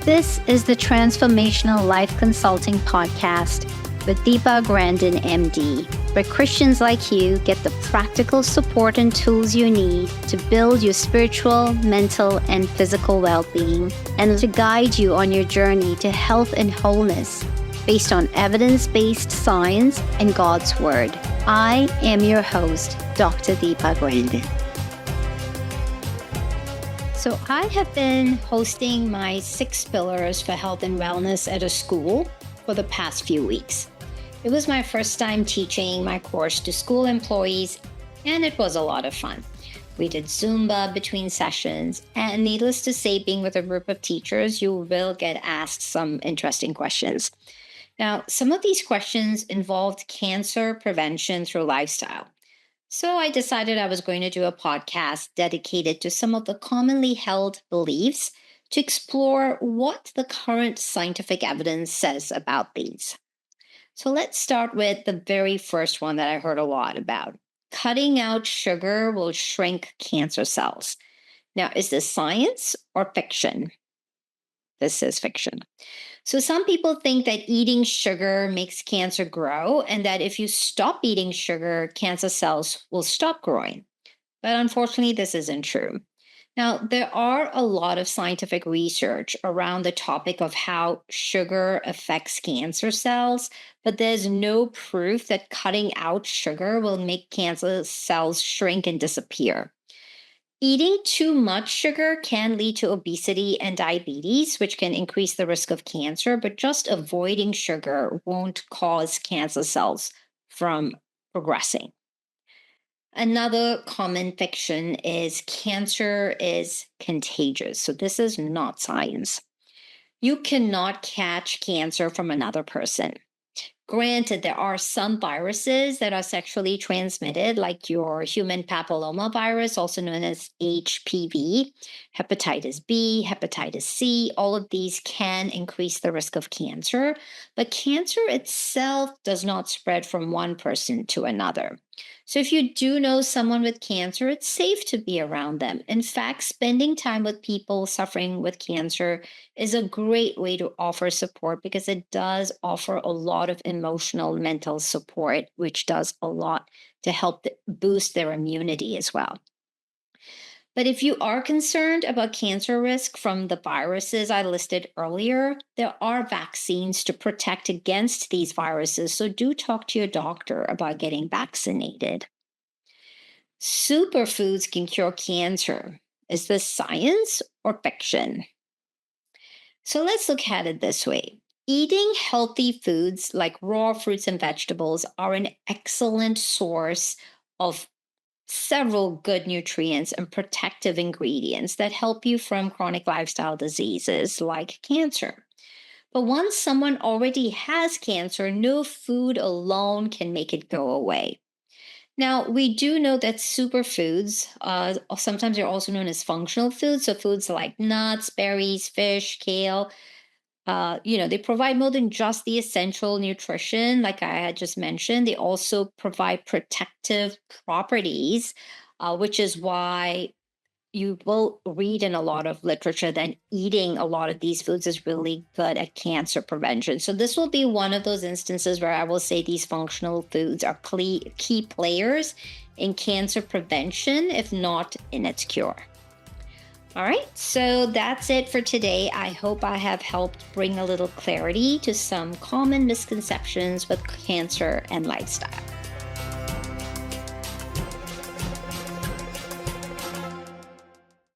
This is the Transformational Life Consulting podcast with Deepa Grandon, MD, where Christians like you get the practical support and tools you need to build your spiritual, mental, and physical well-being, and to guide you on your journey to health and wholeness based on evidence-based science and God's Word. I am your host, Dr. Deepa Grandon. So I have been hosting my 6 pillars for health and wellness at a school for the past few weeks. It was my first time teaching my course to school employees, and it was a lot of fun. We did Zumba between sessions, and needless to say, being with a group of teachers, you will get asked some interesting questions. Now, some of these questions involved cancer prevention through lifestyle. So I decided I was going to do a podcast dedicated to some of the commonly held beliefs to explore what the current scientific evidence says about these. So let's start with the very first one that I heard a lot about. Cutting out sugar will shrink cancer cells. Now, is this science or fiction? This is fiction. So some people think that eating sugar makes cancer grow, and that if you stop eating sugar, cancer cells will stop growing. But unfortunately, this isn't true. Now, there are a lot of scientific research around the topic of how sugar affects cancer cells, but there's no proof that cutting out sugar will make cancer cells shrink and disappear. Eating too much sugar can lead to obesity and diabetes, which can increase the risk of cancer, but just avoiding sugar won't cause cancer cells from progressing. Another common fiction is cancer is contagious. So this is not science. You cannot catch cancer from another person. Granted, there are some viruses that are sexually transmitted, like your human papilloma virus, also known as HPV, hepatitis B, hepatitis C. All of these can increase the risk of cancer, but cancer itself does not spread from one person to another. So if you do know someone with cancer, it's safe to be around them. In fact, spending time with people suffering with cancer is a great way to offer support because it does offer a lot of emotional, mental support, which does a lot to help boost their immunity as well. But if you are concerned about cancer risk from the viruses I listed earlier, there are vaccines to protect against these viruses. So do talk to your doctor about getting vaccinated. Superfoods can cure cancer. Is this science or fiction? So let's look at it this way. Eating healthy foods like raw fruits and vegetables are an excellent source of several good nutrients and protective ingredients that help you from chronic lifestyle diseases like cancer. But once someone already has cancer, no food alone can make it go away. Now, we do know that superfoods, sometimes they're also known as functional foods, so foods like nuts, berries, fish, kale, they provide more than just the essential nutrition, like I had just mentioned. They also provide protective properties, which is why you will read in a lot of literature that eating a lot of these foods is really good at cancer prevention. So this will be one of those instances where I will say these functional foods are key players in cancer prevention, if not in its cure. All right, so that's it for today. I hope I have helped bring a little clarity to some common misconceptions with cancer and lifestyle.